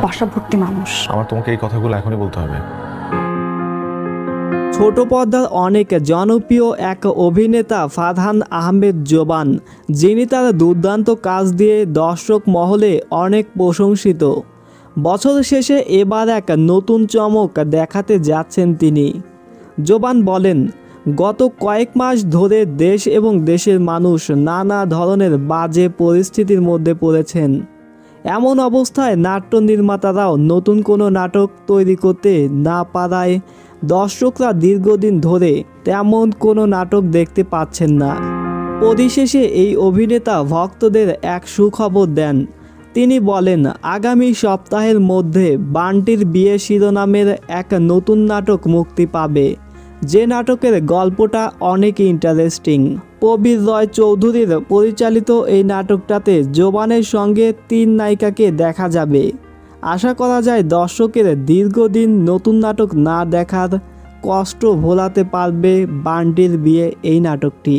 বাসা ভর্তি মানুষ। আমার তোমাকে এই কথাগুলো এখনই বলতে হবে? ছোট পর্দার অনেক জনপ্রিয় এক অভিনেতা ফারহান আহমেদ জোবান, যিনি তার দুর্দান্ত কাজ দিয়ে দর্শক মহলে অনেক প্রশংসিত। বছর শেষে এবার এক নতুন চমক দেখাতে যাচ্ছেন তিনি। জোবান বলেন, গত কয়েক মাস ধরে দেশ এবং দেশের মানুষ নানা ধরনের বাজে পরিস্থিতির মধ্যে পড়েছেন। এমন অবস্থায় নাট্য নির্মাতারাও নতুন কোনো নাটক তৈরি করতে না পারায় দর্শকরা দীর্ঘদিন ধরে তেমন কোনো নাটক দেখতে পাচ্ছেন না। পরিশেষে এই অভিনেতা ভক্তদের এক সুখবর দেন। তিনি বলেন, আগামী সপ্তাহের মধ্যে বান্টির বিয়ে শিরোনামের এক নতুন নাটক মুক্তি পাবে, যে নাটকের গল্পটা অনেক ইন্টারেস্টিং। প্রবীর রয় চৌধুরীর পরিচালিত এই নাটকটাতে জোবানের সঙ্গে 3 নায়িকাকে দেখা যাবে। আশা করা যায় দর্শকের দীর্ঘদিন নতুন নাটক না দেখার কষ্ট ভোলাতে পারবে বান্টির বিয়ে এই নাটকটি।